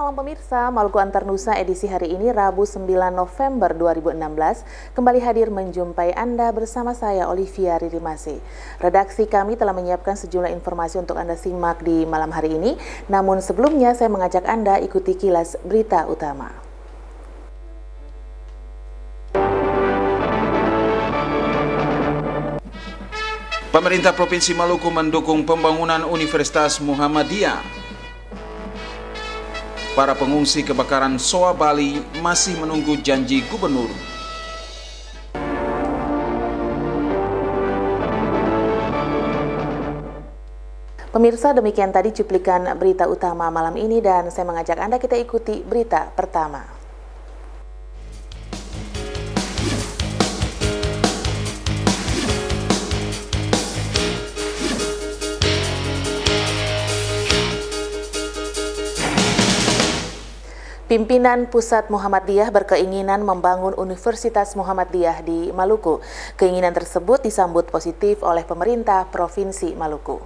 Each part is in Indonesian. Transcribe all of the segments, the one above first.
malam pemirsa, Maluku Antar Nusa edisi hari ini Rabu 9 November 2016 kembali hadir menjumpai Anda bersama saya Olivia Ririmasi. Redaksi kami telah menyiapkan sejumlah informasi untuk Anda simak di malam hari ini. Namun sebelumnya saya mengajak Anda ikuti kilas berita utama. Pemerintah Provinsi Maluku mendukung pembangunan Universitas Muhammadiyah. Para pengungsi kebakaran Soa Bali masih menunggu janji gubernur. Pemirsa, demikian tadi cuplikan berita utama malam ini dan saya mengajak Anda kita ikuti berita pertama. Pimpinan Pusat Muhammadiyah berkeinginan membangun Universitas Muhammadiyah di Maluku. Keinginan tersebut disambut positif oleh pemerintah Provinsi Maluku.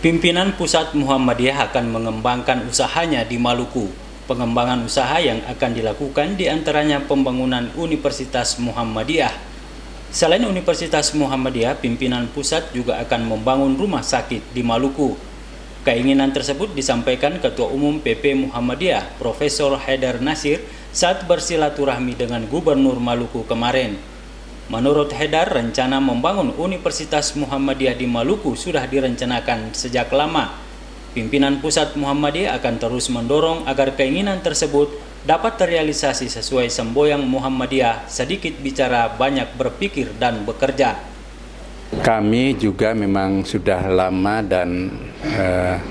Pimpinan Pusat Muhammadiyah akan mengembangkan usahanya di Maluku. Pengembangan usaha yang akan dilakukan diantaranya pembangunan Universitas Muhammadiyah. Selain Universitas Muhammadiyah, pimpinan pusat juga akan membangun rumah sakit di Maluku. Keinginan tersebut disampaikan Ketua Umum PP Muhammadiyah, Profesor Haidar Nasir, saat bersilaturahmi dengan Gubernur Maluku kemarin. Menurut Haidar, rencana membangun Universitas Muhammadiyah di Maluku sudah direncanakan sejak lama. Pimpinan Pusat Muhammadiyah akan terus mendorong agar keinginan tersebut dapat terrealisasi sesuai semboyan Muhammadiyah, sedikit bicara banyak berpikir dan bekerja. Kami juga memang sudah lama dan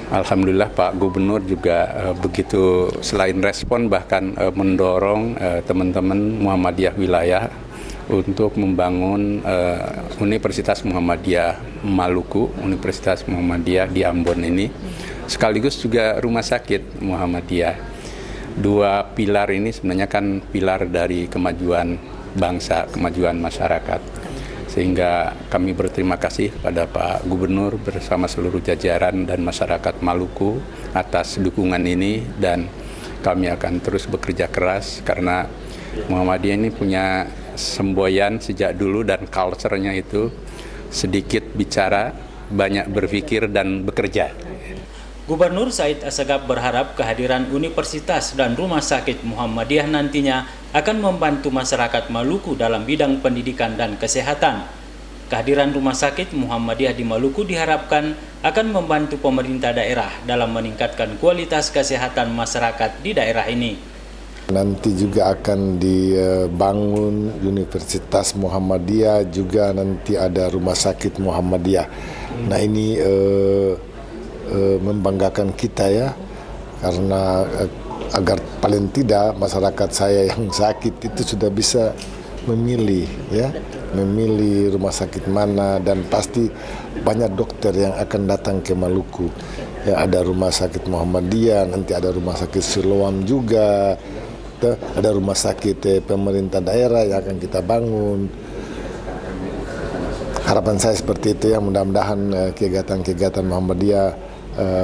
alhamdulillah Pak Gubernur juga begitu selain respon bahkan mendorong teman-teman Muhammadiyah wilayah untuk membangun Universitas Muhammadiyah Maluku, Universitas Muhammadiyah di Ambon ini, sekaligus juga rumah sakit Muhammadiyah. Dua pilar ini sebenarnya kan pilar dari kemajuan bangsa, kemajuan masyarakat. Sehingga kami berterima kasih kepada Pak Gubernur bersama seluruh jajaran dan masyarakat Maluku atas dukungan ini, dan kami akan terus bekerja keras karena Muhammadiyah ini punya semboyan sejak dulu dan culture-nya itu sedikit bicara, banyak berpikir dan bekerja. Gubernur Said Assegaf berharap kehadiran universitas dan rumah sakit Muhammadiyah nantinya akan membantu masyarakat Maluku dalam bidang pendidikan dan kesehatan. Kehadiran rumah sakit Muhammadiyah di Maluku diharapkan akan membantu pemerintah daerah dalam meningkatkan kualitas kesehatan masyarakat di daerah ini. Nanti juga akan dibangun Universitas Muhammadiyah, juga nanti ada rumah sakit Muhammadiyah. Nah ini membanggakan kita ya, karena agar paling tidak masyarakat saya yang sakit itu sudah bisa memilih ya, memilih rumah sakit mana, dan pasti banyak dokter yang akan datang ke Maluku. Ya, ada rumah sakit Muhammadiyah, nanti ada rumah sakit Siloam juga, ada rumah sakit pemerintah daerah yang akan kita bangun. Harapan saya seperti itu ya, mudah-mudahan kegiatan-kegiatan Muhammadiyah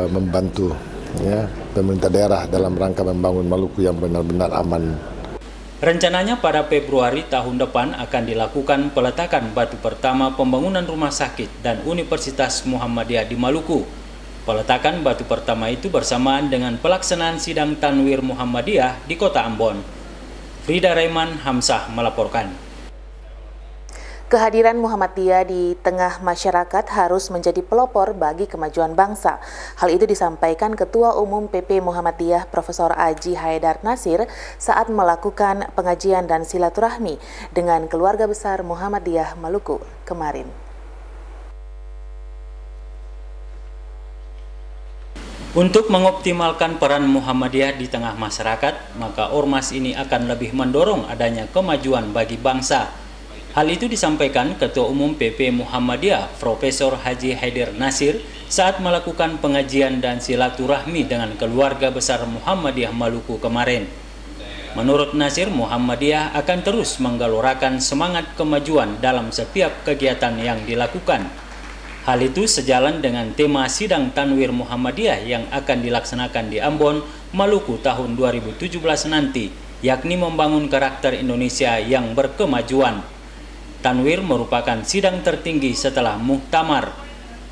membantu ya pemerintah daerah dalam rangka membangun Maluku yang benar-benar aman. Rencananya pada Februari tahun depan akan dilakukan peletakan batu pertama pembangunan rumah sakit dan Universitas Muhammadiyah di Maluku. Peletakan batu pertama itu bersamaan dengan pelaksanaan sidang Tanwir Muhammadiyah di Kota Ambon. Frida Raiman Hamzah melaporkan. Kehadiran Muhammadiyah di tengah masyarakat harus menjadi pelopor bagi kemajuan bangsa. Hal itu disampaikan Ketua Umum PP Muhammadiyah Profesor Haji Haidar Nasir saat melakukan pengajian dan silaturahmi dengan keluarga besar Muhammadiyah Maluku kemarin. Untuk mengoptimalkan peran Muhammadiyah di tengah masyarakat, maka ormas ini akan lebih mendorong adanya kemajuan bagi bangsa. Hal itu disampaikan Ketua Umum PP Muhammadiyah Profesor Haji Haidar Nasir saat melakukan pengajian dan silaturahmi dengan keluarga besar Muhammadiyah Maluku kemarin. Menurut Nasir, Muhammadiyah akan terus menggelorakan semangat kemajuan dalam setiap kegiatan yang dilakukan. Hal itu sejalan dengan tema Sidang Tanwir Muhammadiyah yang akan dilaksanakan di Ambon, Maluku tahun 2017 nanti, yakni membangun karakter Indonesia yang berkemajuan. Tanwir merupakan sidang tertinggi setelah Muktamar.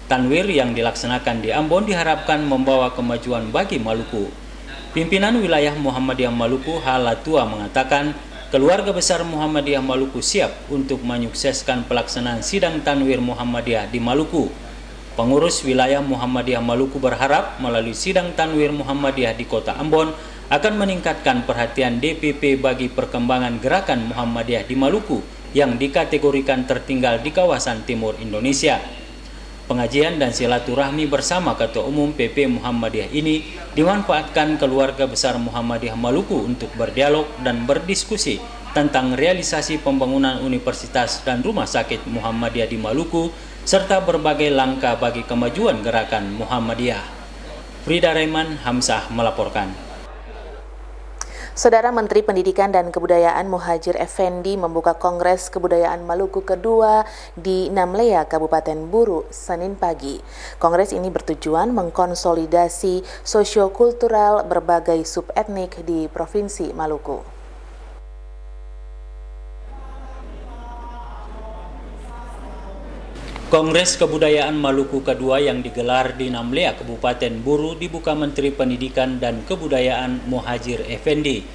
Tanwir yang dilaksanakan di Ambon diharapkan membawa kemajuan bagi Maluku. Pimpinan wilayah Muhammadiyah Maluku Halatua mengatakan, keluarga besar Muhammadiyah Maluku siap untuk menyukseskan pelaksanaan Sidang Tanwir Muhammadiyah di Maluku. Pengurus wilayah Muhammadiyah Maluku berharap melalui Sidang Tanwir Muhammadiyah di Kota Ambon akan meningkatkan perhatian DPP bagi perkembangan gerakan Muhammadiyah di Maluku yang dikategorikan tertinggal di kawasan timur Indonesia. Pengajian dan silaturahmi bersama Ketua Umum PP Muhammadiyah ini dimanfaatkan keluarga besar Muhammadiyah Maluku untuk berdialog dan berdiskusi tentang realisasi pembangunan universitas dan rumah sakit Muhammadiyah di Maluku serta berbagai langkah bagi kemajuan gerakan Muhammadiyah. Frida Raiman Hamzah melaporkan. Saudara Menteri Pendidikan dan Kebudayaan Muhadjir Effendi membuka Kongres Kebudayaan Maluku kedua di Namlea, Kabupaten Buru, Senin pagi. Kongres ini bertujuan mengkonsolidasi sosiokultural berbagai subetnik di Provinsi Maluku. Kongres Kebudayaan Maluku kedua yang digelar di Namlea, Kabupaten Buru dibuka Menteri Pendidikan dan Kebudayaan Muhadjir Effendi.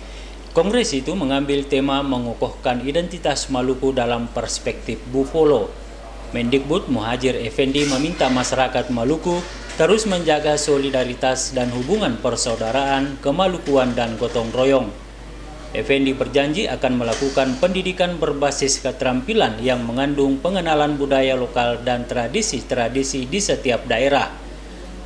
Kongres itu mengambil tema mengukuhkan identitas Maluku dalam perspektif Buffalo. Mendikbud Muhadjir Effendi meminta masyarakat Maluku terus menjaga solidaritas dan hubungan persaudaraan, kemalukuan dan gotong royong. Effendi berjanji akan melakukan pendidikan berbasis keterampilan yang mengandung pengenalan budaya lokal dan tradisi-tradisi di setiap daerah.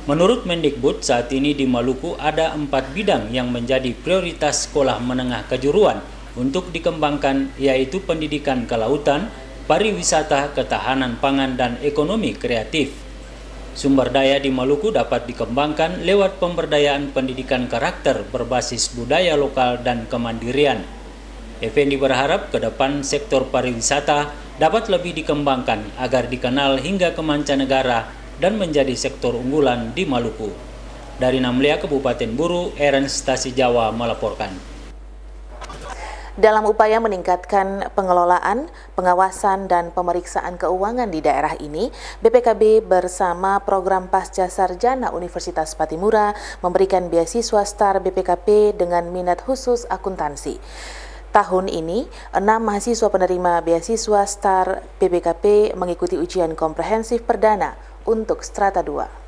Menurut Mendikbud, saat ini di Maluku ada 4 bidang yang menjadi prioritas sekolah menengah kejuruan untuk dikembangkan, yaitu pendidikan kelautan, pariwisata, ketahanan pangan, dan ekonomi kreatif. Sumber daya di Maluku dapat dikembangkan lewat pemberdayaan pendidikan karakter berbasis budaya lokal dan kemandirian. Effendi berharap ke depan sektor pariwisata dapat lebih dikembangkan agar dikenal hingga ke mancanegara dan menjadi sektor unggulan di Maluku. Dari Namlea, Kabupaten Buru, Ernst Stasi Jawa melaporkan. Dalam upaya meningkatkan pengelolaan, pengawasan, dan pemeriksaan keuangan di daerah ini, BPKB bersama Program Pasca Sarjana Universitas Patimura memberikan beasiswa STAR BPKP dengan minat khusus akuntansi. Tahun ini, 6 mahasiswa penerima beasiswa STAR BPKP mengikuti ujian komprehensif perdana untuk Strata 2.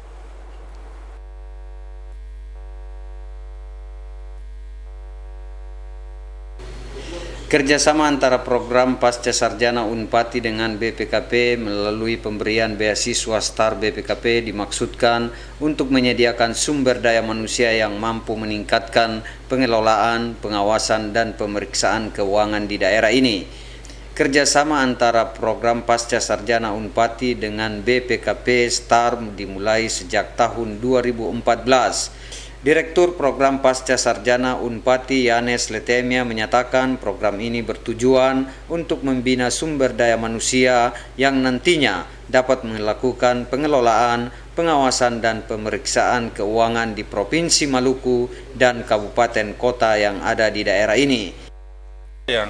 Kerjasama antara program Pasca Sarjana Unpati dengan BPKP melalui pemberian beasiswa STAR BPKP dimaksudkan untuk menyediakan sumber daya manusia yang mampu meningkatkan pengelolaan, pengawasan, dan pemeriksaan keuangan di daerah ini. Kerjasama antara program Pasca Sarjana Unpati dengan BPKP STAR dimulai sejak tahun 2014. Direktur Program Pasca Sarjana Unpati Yanes Letemia menyatakan program ini bertujuan untuk membina sumber daya manusia yang nantinya dapat melakukan pengelolaan, pengawasan dan pemeriksaan keuangan di Provinsi Maluku dan kabupaten kota yang ada di daerah ini. Yang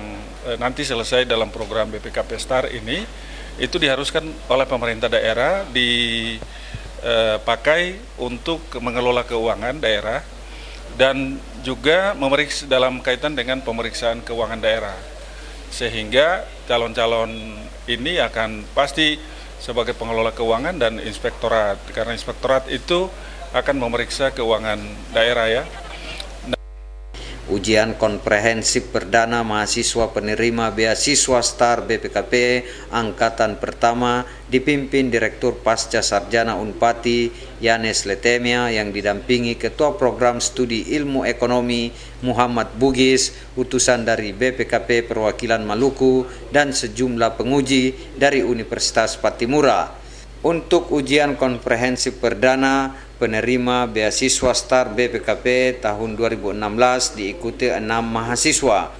nanti selesai dalam program BPKP STAR ini itu diharuskan oleh pemerintah daerah pakai untuk mengelola keuangan daerah dan juga memeriksa dalam kaitan dengan pemeriksaan keuangan daerah, sehingga calon-calon ini akan pasti sebagai pengelola keuangan dan inspektorat, karena inspektorat itu akan memeriksa keuangan daerah ya. Ujian komprehensif perdana mahasiswa penerima beasiswa STAR BPKP Angkatan Pertama dipimpin Direktur Pasca Sarjana Unpati Yanes Letemia yang didampingi Ketua Program Studi Ilmu Ekonomi Muhammad Bugis, utusan dari BPKP Perwakilan Maluku, dan sejumlah penguji dari Universitas Patimura. Untuk ujian komprehensif perdana penerima beasiswa STAR BPKP tahun 2016 diikuti 6 mahasiswa.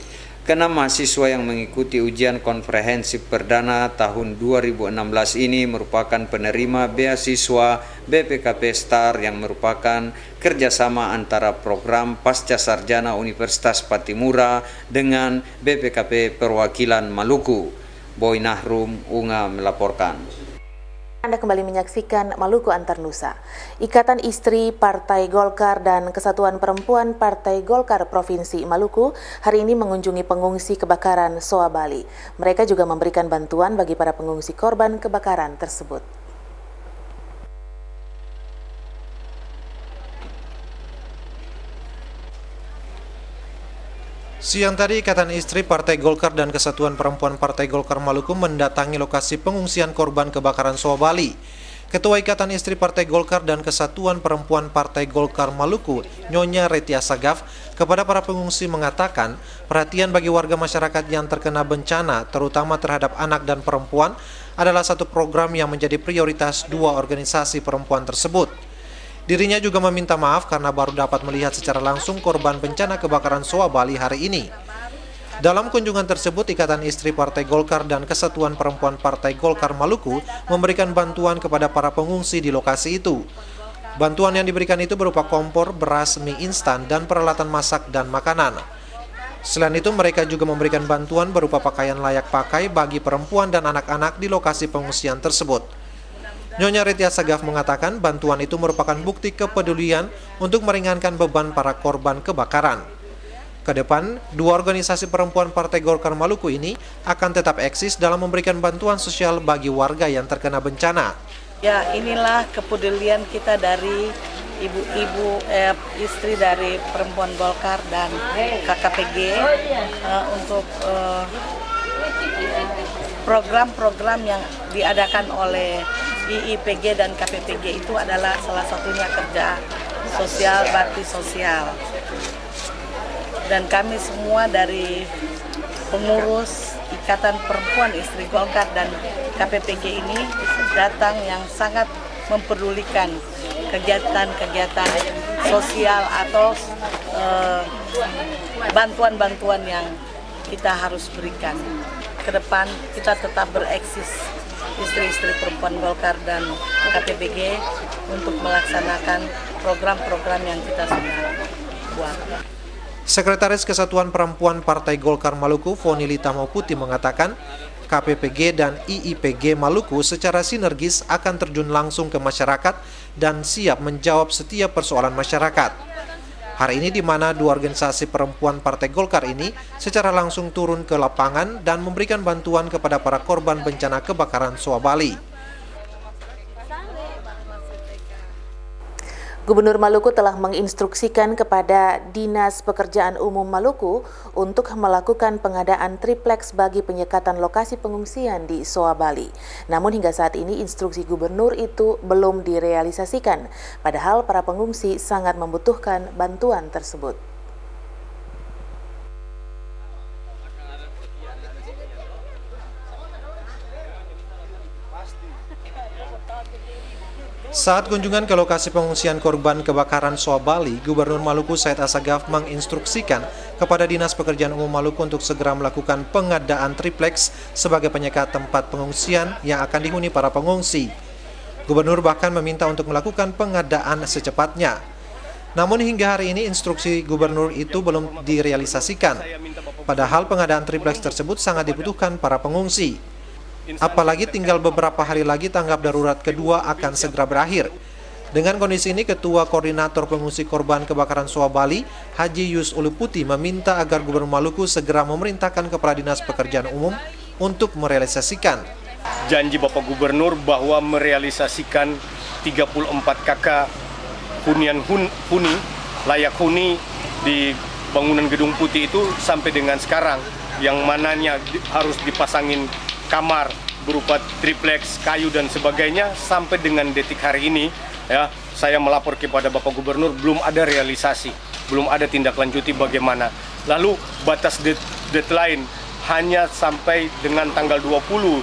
Keenam mahasiswa yang mengikuti ujian komprehensif perdana tahun 2016 ini merupakan penerima beasiswa BPKP STAR yang merupakan kerjasama antara program Pasca Sarjana Universitas Patimura dengan BPKP Perwakilan Maluku. Boy Nahrum, Unga melaporkan. Anda kembali menyaksikan Maluku Antar Nusa. Ikatan Istri Partai Golkar dan Kesatuan Perempuan Partai Golkar Provinsi Maluku hari ini mengunjungi pengungsi kebakaran Soa Bali. Mereka juga memberikan bantuan bagi para pengungsi korban kebakaran tersebut. Siang tadi, Ikatan Istri Partai Golkar dan Kesatuan Perempuan Partai Golkar Maluku mendatangi lokasi pengungsian korban kebakaran Soa Bali. Ketua Ikatan Istri Partai Golkar dan Kesatuan Perempuan Partai Golkar Maluku, Nyonya Retia Sagaf, kepada para pengungsi mengatakan perhatian bagi warga masyarakat yang terkena bencana, terutama terhadap anak dan perempuan, adalah satu program yang menjadi prioritas dua organisasi perempuan tersebut. Dirinya juga meminta maaf karena baru dapat melihat secara langsung korban bencana kebakaran Soa Bali hari ini. Dalam kunjungan tersebut, Ikatan Istri Partai Golkar dan Kesatuan Perempuan Partai Golkar Maluku memberikan bantuan kepada para pengungsi di lokasi itu. Bantuan yang diberikan itu berupa kompor, beras, mie instan, dan peralatan masak dan makanan. Selain itu, mereka juga memberikan bantuan berupa pakaian layak pakai bagi perempuan dan anak-anak di lokasi pengungsian tersebut. Nyonya Retia Sagaf mengatakan bantuan itu merupakan bukti kepedulian untuk meringankan beban para korban kebakaran. Kedepan, dua organisasi perempuan Partai Golkar Maluku ini akan tetap eksis dalam memberikan bantuan sosial bagi warga yang terkena bencana. Ya, inilah kepedulian kita dari ibu-ibu istri dari perempuan Golkar dan KKPG untuk program-program yang diadakan oleh IIPG dan KPPG itu adalah salah satunya kerja sosial, bakti sosial. Dan kami semua dari pengurus Ikatan Perempuan Istri Golkar dan KPPG ini datang yang sangat mempedulikan kegiatan-kegiatan sosial atau bantuan-bantuan yang kita harus berikan. Ke depan kita tetap bereksis istri-istri perempuan Golkar dan KPPG untuk melaksanakan program-program yang kita sudah buat. Sekretaris Kesatuan Perempuan Partai Golkar Maluku, Fonilita Mauputi mengatakan, KPPG dan IIPG Maluku secara sinergis akan terjun langsung ke masyarakat dan siap menjawab setiap persoalan masyarakat. Hari ini di mana dua organisasi perempuan Partai Golkar ini secara langsung turun ke lapangan dan memberikan bantuan kepada para korban bencana kebakaran Soa Bali. Gubernur Maluku telah menginstruksikan kepada Dinas Pekerjaan Umum Maluku untuk melakukan pengadaan triplex bagi penyekatan lokasi pengungsian di Soa Bali. Namun hingga saat ini instruksi gubernur itu belum direalisasikan, padahal para pengungsi sangat membutuhkan bantuan tersebut. Saat kunjungan ke lokasi pengungsian korban kebakaran Soa Bali, Gubernur Maluku Said Assagaf menginstruksikan kepada Dinas Pekerjaan Umum Maluku untuk segera melakukan pengadaan triplex sebagai penyekat tempat pengungsian yang akan dihuni para pengungsi. Gubernur bahkan meminta untuk melakukan pengadaan secepatnya. Namun hingga hari ini instruksi gubernur itu belum direalisasikan. Padahal pengadaan triplex tersebut sangat dibutuhkan para pengungsi. Apalagi tinggal beberapa hari lagi tanggap darurat kedua akan segera berakhir. Dengan kondisi ini, Ketua Koordinator Pengungsi Korban Kebakaran Soa Bali, Haji Yus Uluputi, meminta agar Gubernur Maluku segera memerintahkan kepada Dinas Pekerjaan Umum untuk merealisasikan janji Bapak Gubernur bahwa merealisasikan 34 KK hunian huni, layak huni di bangunan Gedung Putih itu sampai dengan sekarang, yang mananya harus dipasangin kamar berupa triplex, kayu dan sebagainya, sampai dengan detik hari ini ya, saya melapor kepada Bapak Gubernur belum ada realisasi, belum ada tindak lanjuti bagaimana. Lalu batas deadline hanya sampai dengan tanggal 20.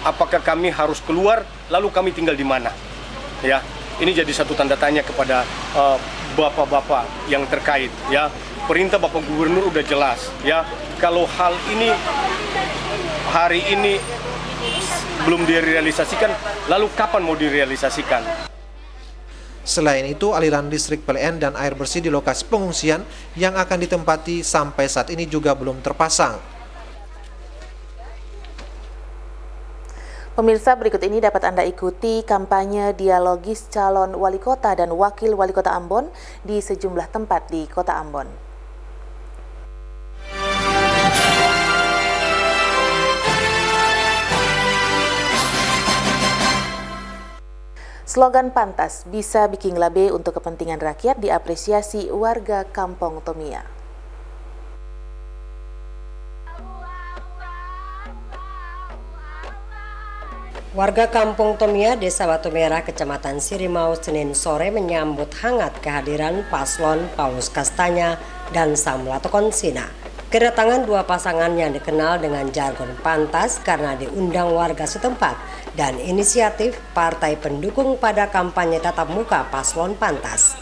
Apakah kami harus keluar, lalu kami tinggal di mana? Ya, ini jadi satu tanda tanya kepada bapak-bapak yang terkait ya. perintah Bapak Gubernur udah jelas ya. Kalau hal ini hari ini belum direalisasikan, lalu kapan mau direalisasikan? Selain itu, aliran listrik PLN dan air bersih di lokasi pengungsian yang akan ditempati sampai saat ini juga belum terpasang. Pemirsa, berikut ini dapat Anda ikuti kampanye dialogis calon wali kota dan wakil wali kota Ambon di sejumlah tempat di kota Ambon. Slogan pantas bisa bikin labe untuk kepentingan rakyat diapresiasi warga Kampung Tomia. Warga Kampung Tomia, Desa Batu Merah, Kecamatan Sirimau, Senin sore menyambut hangat kehadiran paslon Paulus Kastanya dan Samlato Konsina. Kedatangan dua pasangan yang dikenal dengan jargon pantas karena diundang warga setempat dan inisiatif partai pendukung pada kampanye tatap muka paslon pantas.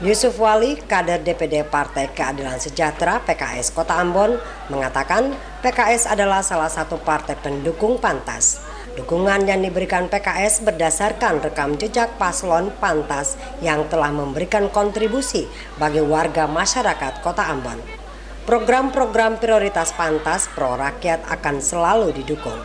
Yusuf Wali, kader DPD Partai Keadilan Sejahtera PKS Kota Ambon, mengatakan PKS adalah salah satu partai pendukung pantas. Dukungan yang diberikan PKS berdasarkan rekam jejak paslon pantas yang telah memberikan kontribusi bagi warga masyarakat Kota Ambon. Program-program prioritas pantas pro rakyat akan selalu didukung.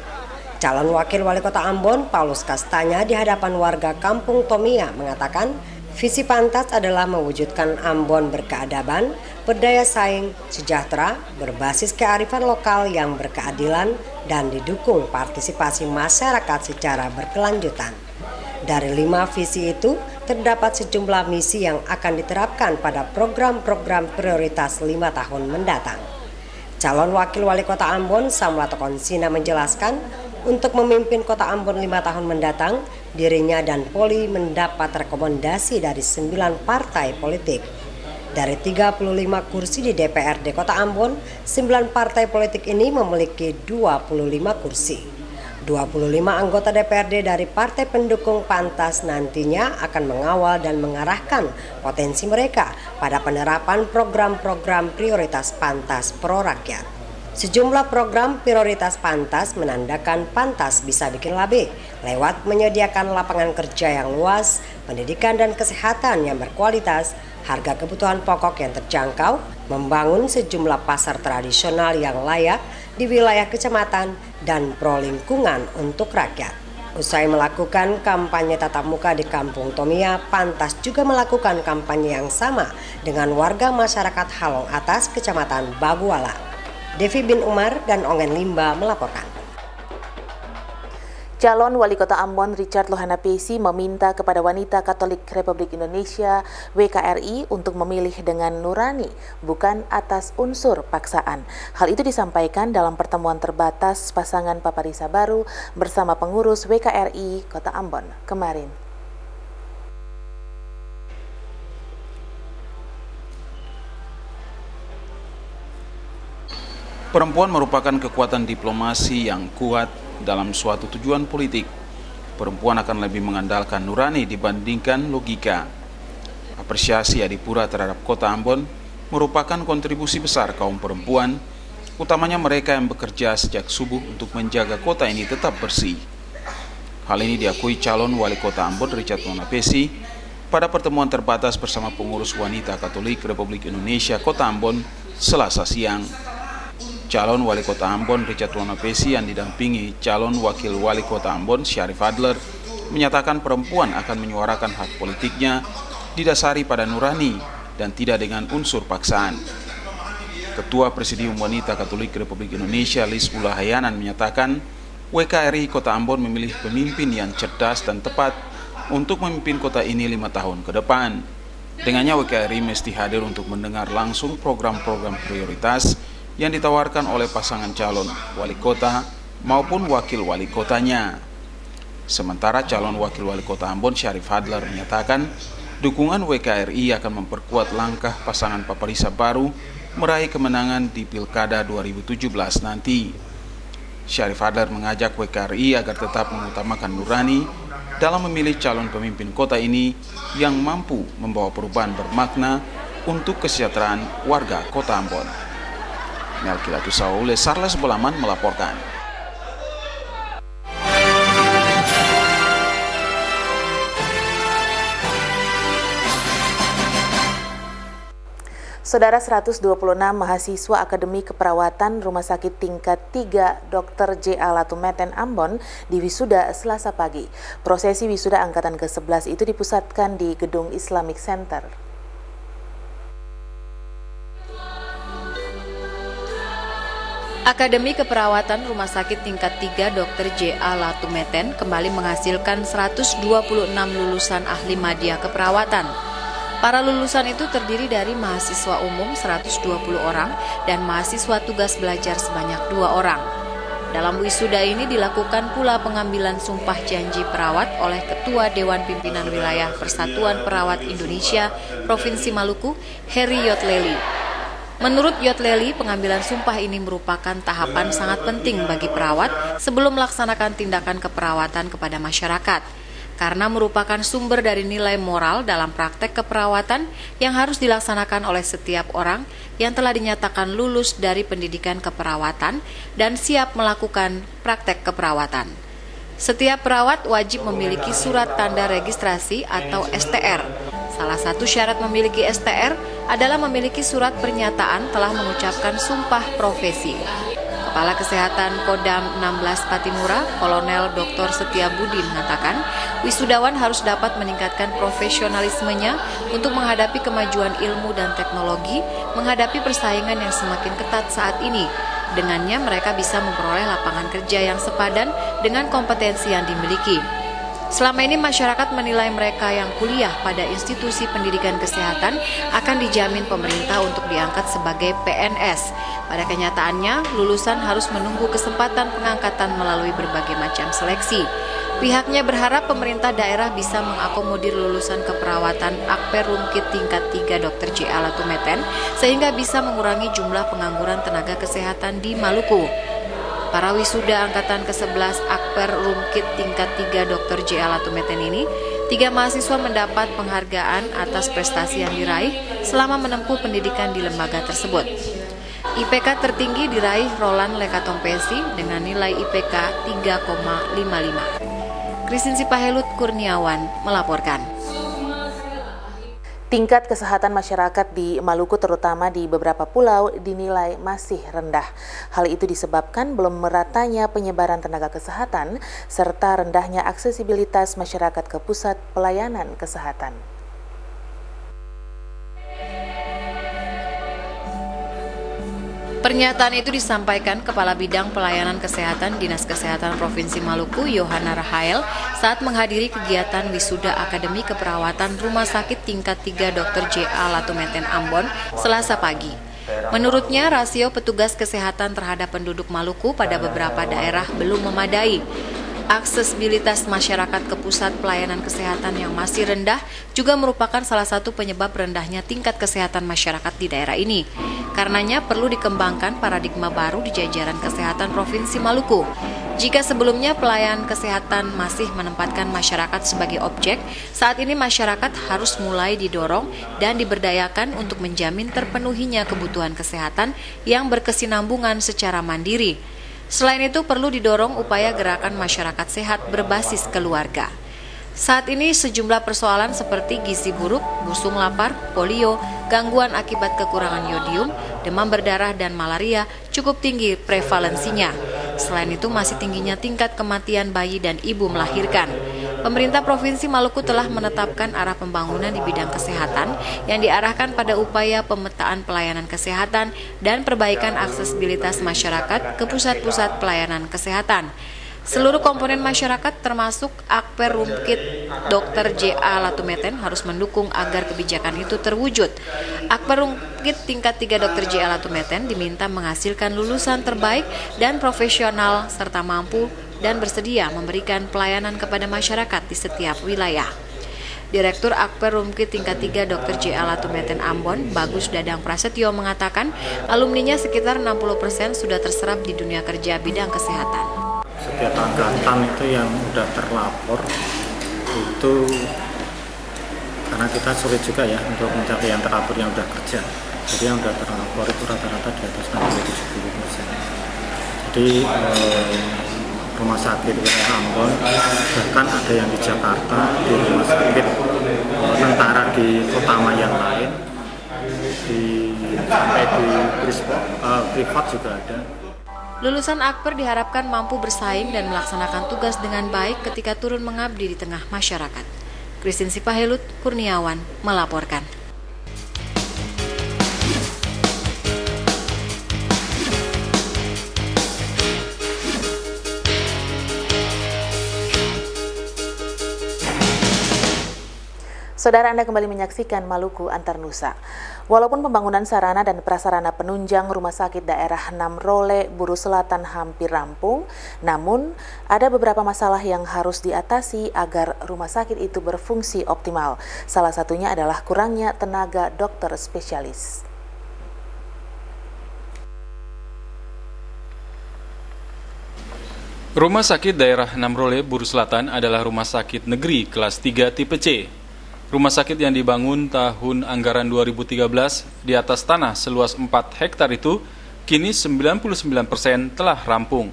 Calon Wakil Wali Kota Ambon, Paulus Kastanya, di hadapan warga Kampung Tomia mengatakan visi pantas adalah mewujudkan Ambon berkeadaban, berdaya saing, sejahtera, berbasis kearifan lokal yang berkeadilan, dan didukung partisipasi masyarakat secara berkelanjutan. Dari 5 visi itu, terdapat sejumlah misi yang akan diterapkan pada program-program prioritas 5 tahun mendatang. Calon Wakil Wali Kota Ambon, Samlato Konsina, menjelaskan untuk memimpin Kota Ambon 5 tahun mendatang, dirinya dan Poli mendapat rekomendasi dari 9 partai politik. Dari 35 kursi di DPRD Kota Ambon, 9 partai politik ini memiliki 25 kursi. 25 anggota DPRD dari partai pendukung pantas nantinya akan mengawal dan mengarahkan potensi mereka pada penerapan program-program prioritas pantas pro rakyat. Sejumlah program prioritas pantas menandakan pantas bisa bikin labe lewat menyediakan lapangan kerja yang luas, pendidikan dan kesehatan yang berkualitas, harga kebutuhan pokok yang terjangkau, membangun sejumlah pasar tradisional yang layak di wilayah kecamatan, dan pro lingkungan untuk rakyat. Usai melakukan kampanye tatap muka di Kampung Tomia, pantas juga melakukan kampanye yang sama dengan warga masyarakat Halong Atas, Kecamatan Baguala. Devi bin Umar dan Ongen Limba melaporkan. Calon Wali Kota Ambon Richard Lohana Pesi meminta kepada wanita Katolik Republik Indonesia WKRI untuk memilih dengan nurani, bukan atas unsur paksaan. Hal itu disampaikan dalam pertemuan terbatas pasangan Paparisa Baru bersama pengurus WKRI Kota Ambon kemarin. Perempuan merupakan kekuatan diplomasi yang kuat dalam suatu tujuan politik. Perempuan akan lebih mengandalkan nurani dibandingkan logika. Apresiasi Adipura terhadap Kota Ambon merupakan kontribusi besar kaum perempuan, utamanya mereka yang bekerja sejak subuh untuk menjaga kota ini tetap bersih. Hal ini diakui calon Wali Kota Ambon Richard Lohana Pesi pada pertemuan terbatas bersama pengurus wanita Katolik Republik Indonesia Kota Ambon Selasa siang. Calon Wali Kota Ambon Richard Lohana Pesi yang didampingi calon Wakil Wali Kota Ambon Syarif Adler menyatakan perempuan akan menyuarakan hak politiknya didasari pada nurani dan tidak dengan unsur paksaan. Ketua Presidium Wanita Katolik Republik Indonesia Lis Ula Hayanan menyatakan WKRI Kota Ambon memilih pemimpin yang cerdas dan tepat untuk memimpin kota ini 5 tahun ke depan. Dengannya WKRI mesti hadir untuk mendengar langsung program-program prioritas yang ditawarkan oleh pasangan calon wali kota maupun wakil wali kotanya. Sementara calon wakil wali kota Ambon Syarif Adler menyatakan dukungan WKRI akan memperkuat langkah pasangan Paparisa Baru meraih kemenangan di Pilkada 2017 nanti. Syarif Adler mengajak WKRI agar tetap mengutamakan nurani dalam memilih calon pemimpin kota ini yang mampu membawa perubahan bermakna untuk kesejahteraan warga Kota Ambon. Melkilatus Saule, Sarles Bolaman melaporkan. Saudara, 126 mahasiswa Akademi Keperawatan Rumah Sakit Tingkat 3 Dr. J.A. Latumeten Ambon diwisuda Selasa pagi. Prosesi wisuda angkatan ke-11 itu dipusatkan di Gedung Islamic Center. Akademi Keperawatan Rumah Sakit Tingkat 3 Dr. J.A. Latumeten kembali menghasilkan 126 lulusan ahli madya keperawatan. Para lulusan itu terdiri dari mahasiswa umum 120 orang dan mahasiswa tugas belajar sebanyak 2 orang. Dalam wisuda ini dilakukan pula pengambilan sumpah janji perawat oleh Ketua Dewan Pimpinan Wilayah Persatuan Perawat Indonesia Provinsi Maluku, Heri Yotleli. Menurut Yotleli, pengambilan sumpah ini merupakan tahapan sangat penting bagi perawat sebelum melaksanakan tindakan keperawatan kepada masyarakat, karena merupakan sumber dari nilai moral dalam praktek keperawatan yang harus dilaksanakan oleh setiap orang yang telah dinyatakan lulus dari pendidikan keperawatan dan siap melakukan praktek keperawatan. Setiap perawat wajib memiliki surat tanda registrasi atau STR. Salah satu syarat memiliki STR adalah memiliki surat pernyataan telah mengucapkan sumpah profesi. Kepala Kesehatan Kodam 16 Patimura, Kolonel Dr. Setia Budi mengatakan, wisudawan harus dapat meningkatkan profesionalismenya untuk menghadapi kemajuan ilmu dan teknologi, menghadapi persaingan yang semakin ketat saat ini. Dengannya mereka bisa memperoleh lapangan kerja yang sepadan dengan kompetensi yang dimiliki. Selama ini masyarakat menilai mereka yang kuliah pada institusi pendidikan kesehatan akan dijamin pemerintah untuk diangkat sebagai PNS. Pada kenyataannya, lulusan harus menunggu kesempatan pengangkatan melalui berbagai macam seleksi. Pihaknya berharap pemerintah daerah bisa mengakomodir lulusan keperawatan Akper Rumkit tingkat 3 Dr. J.A. Latumeten sehingga bisa mengurangi jumlah pengangguran tenaga kesehatan di Maluku. Para wisuda angkatan ke-11 Akper Rumkit tingkat 3 Dr. J.A. Latumeten ini, 3 mahasiswa mendapat penghargaan atas prestasi yang diraih selama menempuh pendidikan di lembaga tersebut. IPK tertinggi diraih Roland Lekatompesi dengan nilai IPK 3,55. Christine Sipahelut Kurniawan melaporkan. Tingkat kesehatan masyarakat di Maluku terutama di beberapa pulau dinilai masih rendah. Hal itu disebabkan belum meratanya penyebaran tenaga kesehatan serta rendahnya aksesibilitas masyarakat ke pusat pelayanan kesehatan. Pernyataan itu disampaikan Kepala Bidang Pelayanan Kesehatan Dinas Kesehatan Provinsi Maluku, Yohana Rahael, saat menghadiri kegiatan wisuda Akademi Keperawatan Rumah Sakit Tingkat 3 Dr. J.A. Latumeten Ambon, Selasa pagi. Menurutnya, rasio petugas kesehatan terhadap penduduk Maluku pada beberapa daerah belum memadai. Aksesibilitas masyarakat ke pusat pelayanan kesehatan yang masih rendah juga merupakan salah satu penyebab rendahnya tingkat kesehatan masyarakat di daerah ini. Karenanya perlu dikembangkan paradigma baru di jajaran kesehatan Provinsi Maluku. Jika sebelumnya pelayanan kesehatan masih menempatkan masyarakat sebagai objek, saat ini masyarakat harus mulai didorong dan diberdayakan untuk menjamin terpenuhinya kebutuhan kesehatan yang berkesinambungan secara mandiri. Selain itu, perlu didorong upaya gerakan masyarakat sehat berbasis keluarga. Saat ini sejumlah persoalan seperti gizi buruk, busung lapar, polio, gangguan akibat kekurangan yodium, demam berdarah, dan malaria cukup tinggi prevalensinya. Selain itu, masih tingginya tingkat kematian bayi dan ibu melahirkan. Pemerintah Provinsi Maluku telah menetapkan arah pembangunan di bidang kesehatan yang diarahkan pada upaya pemetaan pelayanan kesehatan dan perbaikan aksesibilitas masyarakat ke pusat-pusat pelayanan kesehatan. Seluruh komponen masyarakat termasuk Akper Rumkit Dr. J.A. Latumeten harus mendukung agar kebijakan itu terwujud. Akper Rumkit tingkat 3 Dr. J.A. Latumeten diminta menghasilkan lulusan terbaik dan profesional serta mampu dan bersedia memberikan pelayanan kepada masyarakat di setiap wilayah. Direktur Akper Rumkit tingkat 3 Dr. J.A. Latumeten Ambon, Bagus Dadang Prasetyo mengatakan alumninya sekitar 60% sudah terserap di dunia kerja bidang kesehatan. Setiap angkatan itu yang sudah terlapor itu karena kita sulit juga ya untuk mencapai yang terlapor yang sudah kerja. Jadi yang sudah terlapor itu rata-rata di atas 60-70%. Jadi rumah sakit wilayah Ambon, bahkan ada yang di Jakarta, di rumah sakit tentara di Kotama yang lain, sampai di privat juga ada. Lulusan Akper diharapkan mampu bersaing dan melaksanakan tugas dengan baik ketika turun mengabdi di tengah masyarakat. Christine Sipahelut, Kurniawan, melaporkan. Saudara, Anda kembali menyaksikan Maluku Antarnusa. Walaupun pembangunan sarana dan prasarana penunjang Rumah Sakit Daerah Namrole, Buru Selatan hampir rampung, namun ada beberapa masalah yang harus diatasi agar rumah sakit itu berfungsi optimal. Salah satunya adalah kurangnya tenaga dokter spesialis. Rumah Sakit Daerah Namrole, Buru Selatan adalah rumah sakit negeri kelas 3 tipe C. Rumah sakit yang dibangun tahun anggaran 2013 di atas tanah seluas 4 hektar itu kini 99% telah rampung.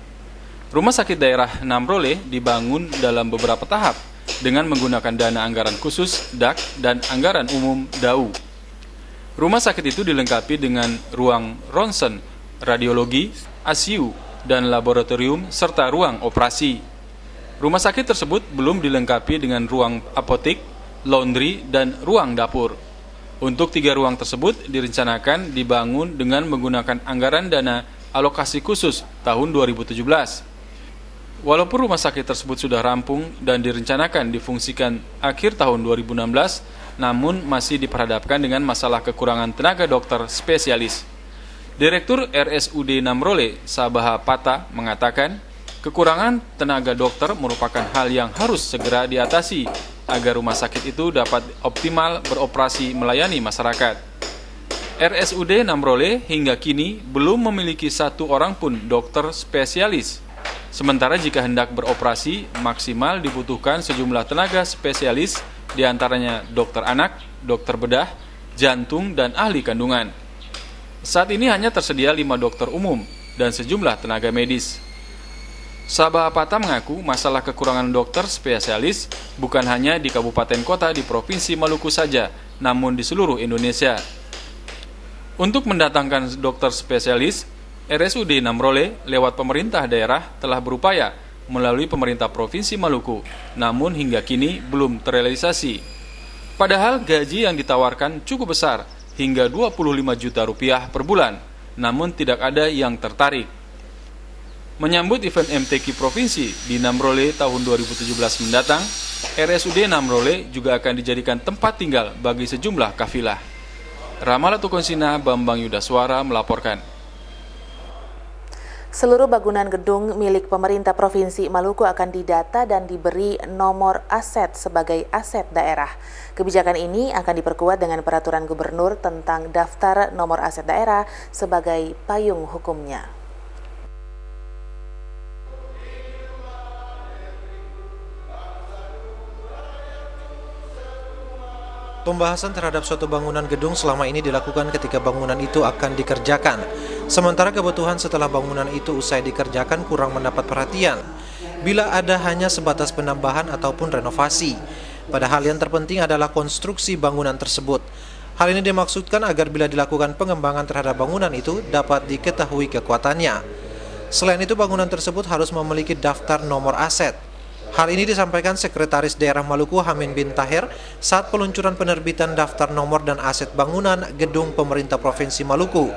Rumah Sakit Daerah Namrole dibangun dalam beberapa tahap dengan menggunakan dana anggaran khusus DAK dan anggaran umum DAU. Rumah sakit itu dilengkapi dengan ruang ronsen, radiologi, ICU, dan laboratorium serta ruang operasi. Rumah sakit tersebut belum dilengkapi dengan ruang apotek, laundry, dan ruang dapur. Untuk 3 ruang tersebut direncanakan dibangun dengan menggunakan anggaran dana alokasi khusus tahun 2017. Walaupun rumah sakit tersebut sudah rampung dan direncanakan difungsikan akhir tahun 2016, namun masih diperhadapkan dengan masalah kekurangan tenaga dokter spesialis. Direktur RSUD Namrole, Sabaha Pata, mengatakan, kekurangan tenaga dokter merupakan hal yang harus segera diatasi agar rumah sakit itu dapat optimal beroperasi melayani masyarakat. RSUD Namrole hingga kini belum memiliki 1 orang pun dokter spesialis. Sementara jika hendak beroperasi, maksimal dibutuhkan sejumlah tenaga spesialis, diantaranya dokter anak, dokter bedah, jantung, dan ahli kandungan. Saat ini hanya tersedia 5 dokter umum dan sejumlah tenaga medis. Sabaha Pata mengaku masalah kekurangan dokter spesialis bukan hanya di kabupaten kota di Provinsi Maluku saja, namun di seluruh Indonesia. Untuk mendatangkan dokter spesialis, RSUD Namrole lewat pemerintah daerah telah berupaya melalui pemerintah Provinsi Maluku, namun hingga kini belum terrealisasi. Padahal gaji yang ditawarkan cukup besar, hingga 25 juta rupiah per bulan, namun tidak ada yang tertarik. Menyambut event MTQ Provinsi di Namrole tahun 2017 mendatang, RSUD Namrole juga akan dijadikan tempat tinggal bagi sejumlah kafilah. Ramalatukonsina, Bambang Yudaswara melaporkan. Seluruh bangunan gedung milik pemerintah Provinsi Maluku akan didata dan diberi nomor aset sebagai aset daerah. Kebijakan ini akan diperkuat dengan peraturan gubernur tentang daftar nomor aset daerah sebagai payung hukumnya. Pembahasan terhadap suatu bangunan gedung selama ini dilakukan ketika bangunan itu akan dikerjakan. Sementara kebutuhan setelah bangunan itu usai dikerjakan kurang mendapat perhatian. Bila ada hanya sebatas penambahan ataupun renovasi. Padahal yang terpenting adalah konstruksi bangunan tersebut. Hal ini dimaksudkan agar bila dilakukan pengembangan terhadap bangunan itu dapat diketahui kekuatannya. Selain itu, bangunan tersebut harus memiliki daftar nomor aset. Hal ini disampaikan Sekretaris Daerah Maluku Hamin bin Tahir saat peluncuran penerbitan daftar nomor dan aset bangunan gedung pemerintah Provinsi Maluku.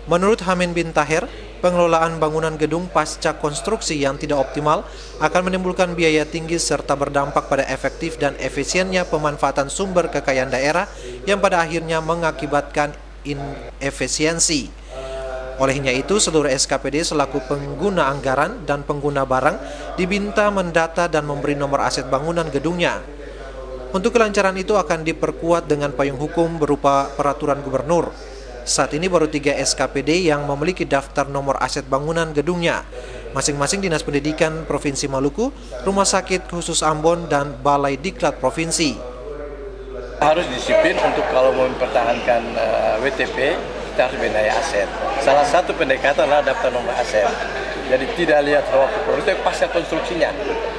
Menurut Hamin bin Tahir, pengelolaan bangunan gedung pasca konstruksi yang tidak optimal akan menimbulkan biaya tinggi serta berdampak pada efektif dan efisiennya pemanfaatan sumber kekayaan daerah yang pada akhirnya mengakibatkan inefisiensi. Olehnya itu, seluruh SKPD selaku pengguna anggaran dan pengguna barang diminta mendata dan memberi nomor aset bangunan gedungnya. Untuk kelancaran itu akan diperkuat dengan payung hukum berupa peraturan gubernur. Saat ini baru 3 SKPD yang memiliki daftar nomor aset bangunan gedungnya, masing-masing Dinas Pendidikan Provinsi Maluku, Rumah Sakit Khusus Ambon, dan Balai Diklat Provinsi. Harus disiplin untuk kalau mau mempertahankan WTP, kita harus benahi aset. Salah satu pendekatan adalah daftar nomor aset. Jadi tidak lihat waktu produksi, pasca konstruksinya.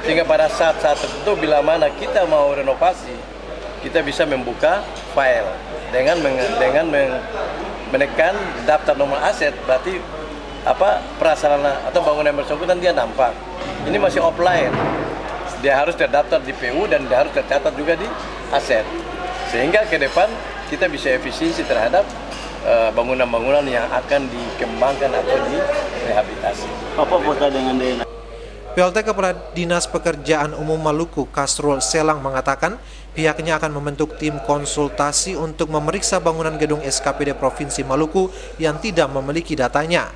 Sehingga pada saat-saat tertentu bila mana kita mau renovasi, kita bisa membuka file dengan menekan daftar nomor aset, berarti prasarana atau bangunan yang bersangkutan dia nampak. Ini masih offline. Dia harus terdaftar di PU dan dia harus tercatat juga di aset. Sehingga ke depan kita bisa efisiensi terhadap bangunan-bangunan yang akan dikembangkan atau direhabilitasi. Apa berkaitan dengan DNA? PLT Kepala Dinas Pekerjaan Umum Maluku, Kasrul Selang, mengatakan pihaknya akan membentuk tim konsultasi untuk memeriksa bangunan gedung SKPD Provinsi Maluku yang tidak memiliki datanya.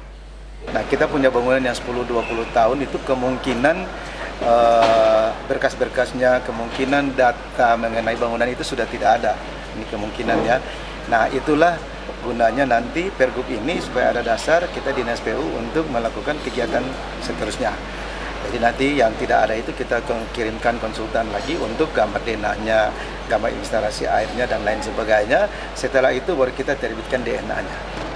Nah, kita punya bangunan yang 10-20 tahun itu kemungkinan berkas-berkasnya, kemungkinan data mengenai bangunan itu sudah tidak ada. Ini kemungkinannya. Nah, itulah gunanya nanti Pergub ini supaya ada dasar kita Dinas PU untuk melakukan kegiatan seterusnya. Jadi nanti yang tidak ada itu kita kirimkan konsultan lagi untuk gambar DNA-nya, gambar instalasi airnya dan lain sebagainya. Setelah itu baru kita terbitkan DNA-nya.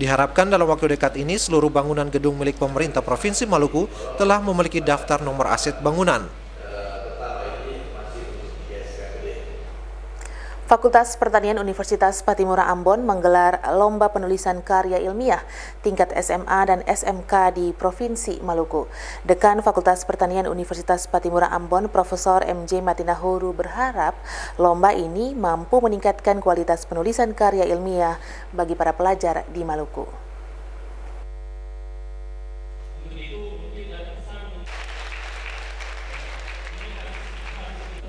Diharapkan dalam waktu dekat ini seluruh bangunan gedung milik pemerintah Provinsi Maluku telah memiliki daftar nomor aset bangunan. Fakultas Pertanian Universitas Patimura Ambon menggelar lomba penulisan karya ilmiah tingkat SMA dan SMK di Provinsi Maluku. Dekan Fakultas Pertanian Universitas Patimura Ambon, Profesor MJ Matinahuru, berharap lomba ini mampu meningkatkan kualitas penulisan karya ilmiah bagi para pelajar di Maluku.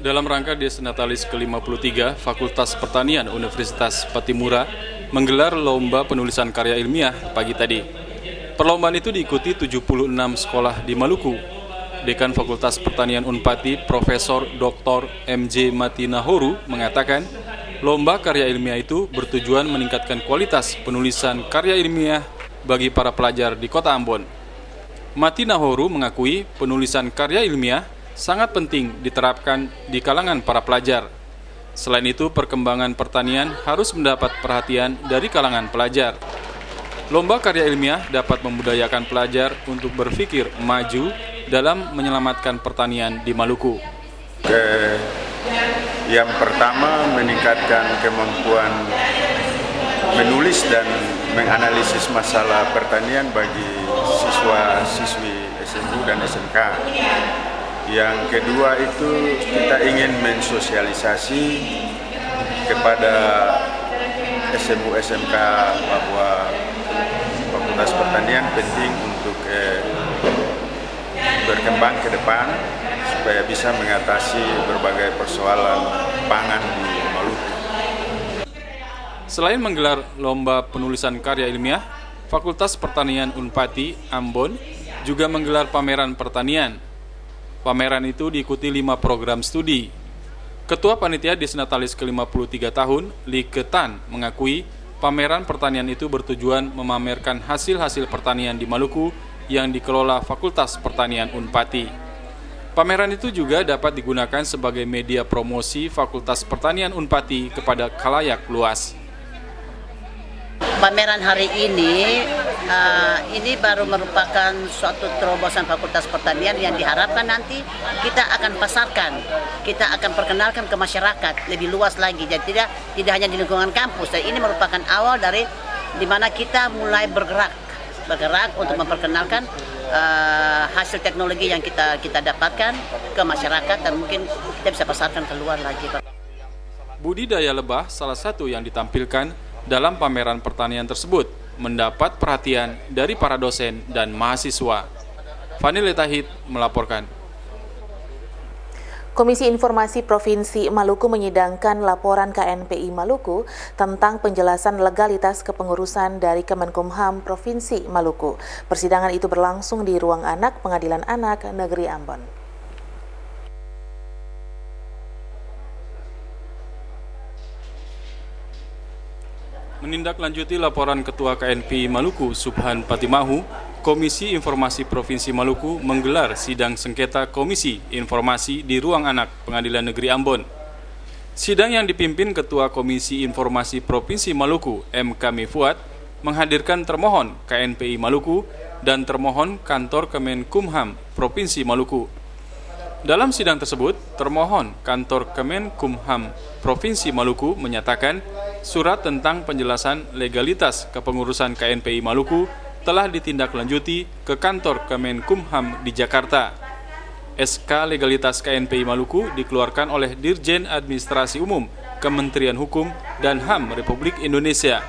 Dalam rangka Desnatalis ke-53, Fakultas Pertanian Universitas Patimura menggelar lomba penulisan karya ilmiah pagi tadi. Perlombaan itu diikuti 76 sekolah di Maluku. Dekan Fakultas Pertanian Unpati, Profesor Dr. MJ Matinahuru, mengatakan lomba karya ilmiah itu bertujuan meningkatkan kualitas penulisan karya ilmiah bagi para pelajar di Kota Ambon. Matinahuru mengakui penulisan karya ilmiah sangat penting diterapkan di kalangan para pelajar. Selain itu, perkembangan pertanian harus mendapat perhatian dari kalangan pelajar. Lomba karya ilmiah dapat membudayakan pelajar untuk berpikir maju dalam menyelamatkan pertanian di Maluku. Yang pertama, meningkatkan kemampuan menulis dan menganalisis masalah pertanian bagi siswa-siswi SMU dan SMK. Yang kedua itu kita ingin mensosialisasi kepada SMU SMK bahwa Fakultas Pertanian penting untuk berkembang ke depan supaya bisa mengatasi berbagai persoalan pangan di Maluku. Selain menggelar lomba penulisan karya ilmiah, Fakultas Pertanian Unpati Ambon juga menggelar pameran pertanian. Pameran itu diikuti 5 program studi. Ketua Panitia Desnatalis ke-53 tahun, Li Ketan, mengakui pameran pertanian itu bertujuan memamerkan hasil-hasil pertanian di Maluku yang dikelola Fakultas Pertanian Unpati. Pameran itu juga dapat digunakan sebagai media promosi Fakultas Pertanian Unpati kepada khalayak luas. Pameran hari ini baru merupakan suatu terobosan Fakultas Pertanian yang diharapkan nanti kita akan pasarkan, kita akan perkenalkan ke masyarakat lebih luas lagi. Jadi tidak hanya di lingkungan kampus. Dan ini merupakan awal dari di mana kita mulai bergerak untuk memperkenalkan hasil teknologi yang kita dapatkan ke masyarakat dan mungkin kita bisa pasarkan keluar lagi. Budidaya lebah salah satu yang ditampilkan dalam pameran pertanian tersebut mendapat perhatian dari para dosen dan mahasiswa. Fani Letahid melaporkan. Komisi Informasi Provinsi Maluku menyidangkan laporan KNPI Maluku tentang penjelasan legalitas kepengurusan dari Kemenkumham Provinsi Maluku. Persidangan itu berlangsung di Ruang Anak Pengadilan Anak Negeri Ambon. Menindaklanjuti laporan Ketua KNPI Maluku, Subhan Patimahu, Komisi Informasi Provinsi Maluku menggelar sidang sengketa Komisi Informasi di Ruang Anak Pengadilan Negeri Ambon. Sidang yang dipimpin Ketua Komisi Informasi Provinsi Maluku, M. Kami Fuad, menghadirkan termohon KNPI Maluku dan termohon Kantor Kemenkumham Provinsi Maluku. Dalam sidang tersebut, termohon Kantor Kemenkumham Provinsi Maluku menyatakan surat tentang penjelasan legalitas kepengurusan KNPI Maluku telah ditindaklanjuti ke Kantor Kemenkumham di Jakarta. SK legalitas KNPI Maluku dikeluarkan oleh Dirjen Administrasi Umum Kementerian Hukum dan HAM Republik Indonesia.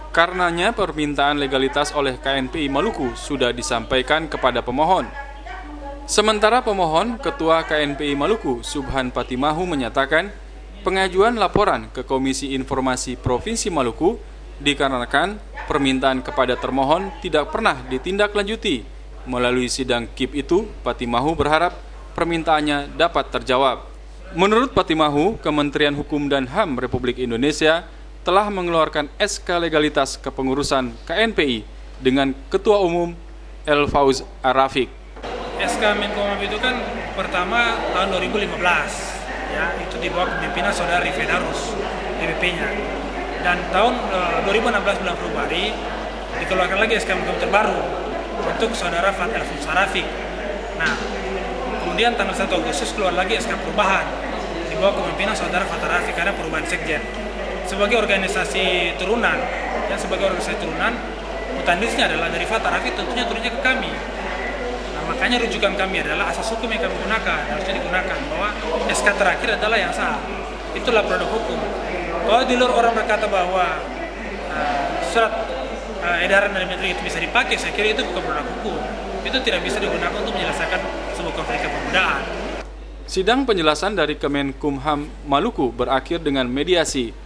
Karenanya permintaan legalitas oleh KNPI Maluku sudah disampaikan kepada pemohon. Sementara pemohon, Ketua KNPI Maluku, Subhan Patimahu menyatakan pengajuan laporan ke Komisi Informasi Provinsi Maluku dikarenakan permintaan kepada termohon tidak pernah ditindaklanjuti. Melalui sidang KIP itu, Patimahu berharap permintaannya dapat terjawab. Menurut Patimahu, Kementerian Hukum dan HAM Republik Indonesia telah mengeluarkan SK legalitas kepengurusan KNPI dengan Ketua Umum Elfauz Arafiq. SK Menkumham itu kan pertama tahun 2015, ya, itu di bawah kepemimpinan Saudara Rifenarus, DPP-nya. Dan tahun 2016 bulan Februari dikeluarkan lagi SK Menkumham terbaru untuk Saudara Fat Elfauz Arafiq. Nah, kemudian tanggal 1 Agustus keluar lagi SK perubahan di bawah kepemimpinan Saudara Fat Arafiq karena perubahan sekjen. Sebagai organisasi turunan, mutandisnya adalah dari Fat Arafiq, tentunya turunnya ke kami. Makanya rujukan kami adalah asas hukum yang kami gunakan, harusnya digunakan bahwa SK terakhir adalah yang sah. Itulah produk hukum. Kalau di luar orang berkata bahwa surat edaran dari menteri itu bisa dipakai, saya kira itu bukan produk hukum. Itu tidak bisa digunakan untuk menyelesaikan sebuah konflik kepemudaan. Sidang penjelasan dari Kemenkumham Maluku berakhir dengan mediasi.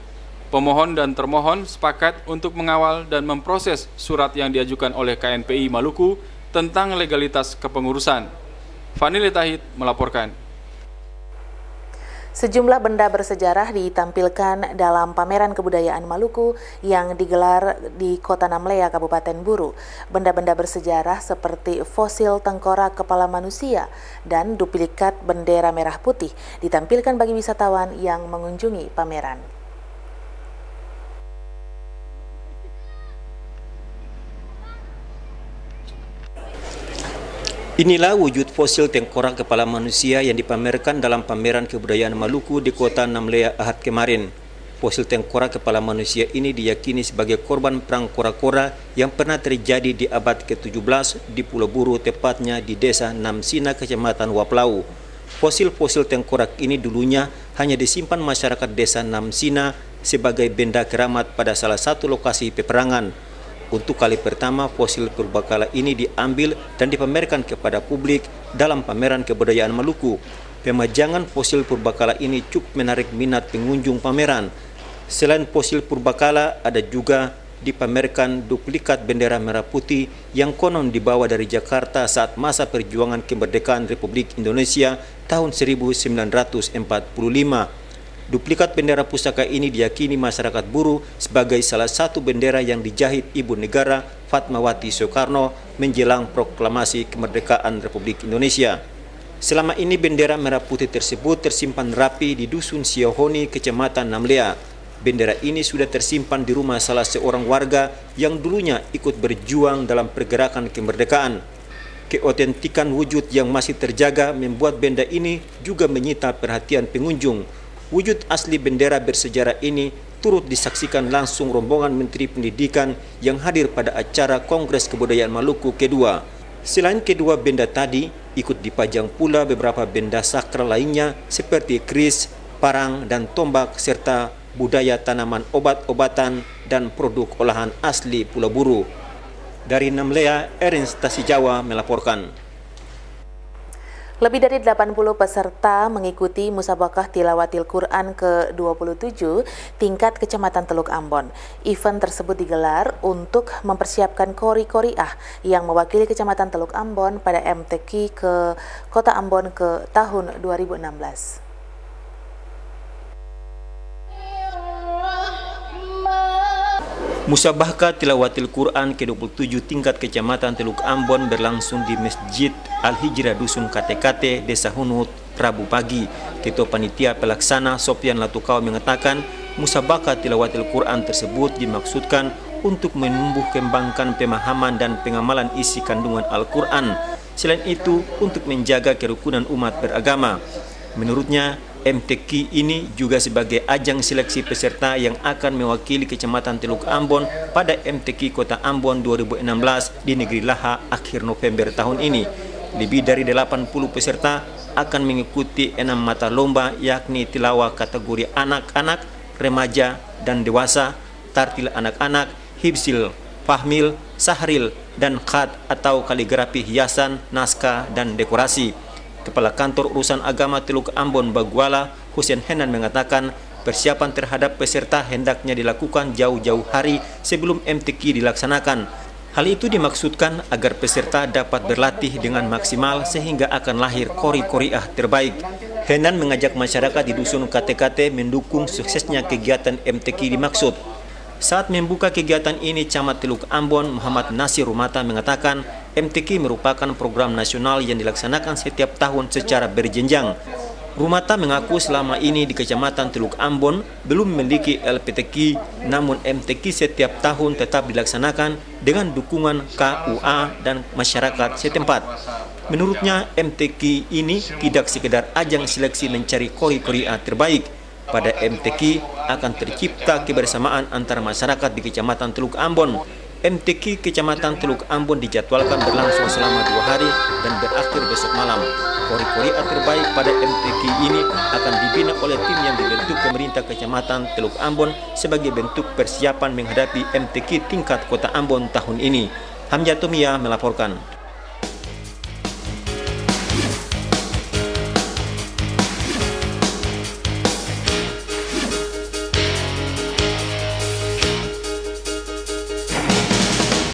Pemohon dan termohon sepakat untuk mengawal dan memproses surat yang diajukan oleh KNPI Maluku tentang legalitas kepengurusan. Fani Letahid melaporkan. Sejumlah benda bersejarah ditampilkan dalam pameran kebudayaan Maluku yang digelar di Kota Namlea, Kabupaten Buru. Benda-benda bersejarah seperti fosil tengkorak kepala manusia dan duplikat bendera merah putih ditampilkan bagi wisatawan yang mengunjungi pameran. Inilah wujud fosil tengkorak kepala manusia yang dipamerkan dalam pameran kebudayaan Maluku di Kota Namlea Ahad kemarin. Fosil tengkorak kepala manusia ini diyakini sebagai korban perang kora-kora yang pernah terjadi di abad ke-17 di Pulau Buru, tepatnya di Desa Namsina, Kecamatan Waplau. Fosil-fosil tengkorak ini dulunya hanya disimpan masyarakat Desa Namsina sebagai benda keramat pada salah satu lokasi peperangan. Untuk kali pertama, fosil purbakala ini diambil dan dipamerkan kepada publik dalam pameran kebudayaan Maluku. Pemajangan fosil purbakala ini cukup menarik minat pengunjung pameran. Selain fosil purbakala, ada juga dipamerkan duplikat bendera merah putih yang konon dibawa dari Jakarta saat masa perjuangan kemerdekaan Republik Indonesia tahun 1945. Duplikat bendera pusaka ini diyakini masyarakat Buru sebagai salah satu bendera yang dijahit Ibu Negara Fatmawati Soekarno menjelang proklamasi kemerdekaan Republik Indonesia. Selama ini bendera merah putih tersebut tersimpan rapi di Dusun Siohoni, Kecamatan Namlea. Bendera ini sudah tersimpan di rumah salah seorang warga yang dulunya ikut berjuang dalam pergerakan kemerdekaan. Keotentikan wujud yang masih terjaga membuat benda ini juga menyita perhatian pengunjung. Wujud asli bendera bersejarah ini turut disaksikan langsung rombongan Menteri Pendidikan yang hadir pada acara Kongres Kebudayaan Maluku kedua. Selain kedua benda tadi, ikut dipajang pula beberapa benda sakral lainnya seperti keris, parang, dan tombak, serta budaya tanaman obat-obatan dan produk olahan asli Pulau Buru. Dari Namlea, Erin Stasi Jawa melaporkan. Lebih dari 80 peserta mengikuti Musabaqah Tilawatil Quran ke-27 tingkat Kecamatan Teluk Ambon. Event tersebut digelar untuk mempersiapkan Qori-Qoriah yang mewakili Kecamatan Teluk Ambon pada MTQ ke Kota Ambon ke tahun 2016. Musabaqah Tilawatil Quran ke-27 tingkat Kecamatan Teluk Ambon berlangsung di Masjid Al-Hijrah Dusun Kate-Kate, Desa Hunut, Rabu pagi. Ketua Panitia Pelaksana Sofian Latukau mengatakan musabaqah tilawatil Quran tersebut dimaksudkan untuk menumbuh kembangkan pemahaman dan pengamalan isi kandungan Al-Quran. Selain itu, untuk menjaga kerukunan umat beragama. Menurutnya, MTQ ini juga sebagai ajang seleksi peserta yang akan mewakili Kecamatan Teluk Ambon pada MTQ Kota Ambon 2016 di Negeri Laha akhir November tahun ini. Lebih dari 80 peserta akan mengikuti 6 mata lomba, yakni tilawah kategori anak-anak, remaja, dan dewasa, tartil anak-anak, hifzil, fahmil, sahril, dan khat atau kaligrafi hiasan, naskah, dan dekorasi. Kepala Kantor Urusan Agama Teluk Ambon Baguala, Hussein Henan mengatakan persiapan terhadap peserta hendaknya dilakukan jauh-jauh hari sebelum MTQ dilaksanakan. Hal itu dimaksudkan agar peserta dapat berlatih dengan maksimal sehingga akan lahir qori-qoriah terbaik. Henan mengajak masyarakat di Dusun KTKT mendukung suksesnya kegiatan MTQ dimaksud. Saat membuka kegiatan ini, Camat Teluk Ambon Muhammad Nasir Rumata mengatakan MTQ merupakan program nasional yang dilaksanakan setiap tahun secara berjenjang. Rumata mengaku selama ini di Kecamatan Teluk Ambon belum memiliki LPTQ, namun MTQ setiap tahun tetap dilaksanakan dengan dukungan KUA dan masyarakat setempat. Menurutnya, MTQ ini tidak sekedar ajang seleksi mencari qori-qoriah terbaik. Pada MTQ akan tercipta kebersamaan antara masyarakat di Kecamatan Teluk Ambon. MTQ Kecamatan Teluk Ambon dijadwalkan berlangsung selama 2 hari dan berakhir besok malam. Qori-qoriah terbaik pada MTQ ini akan dibina oleh tim yang dibentuk pemerintah Kecamatan Teluk Ambon sebagai bentuk persiapan menghadapi MTQ tingkat Kota Ambon tahun ini. Hamja Tumia melaporkan.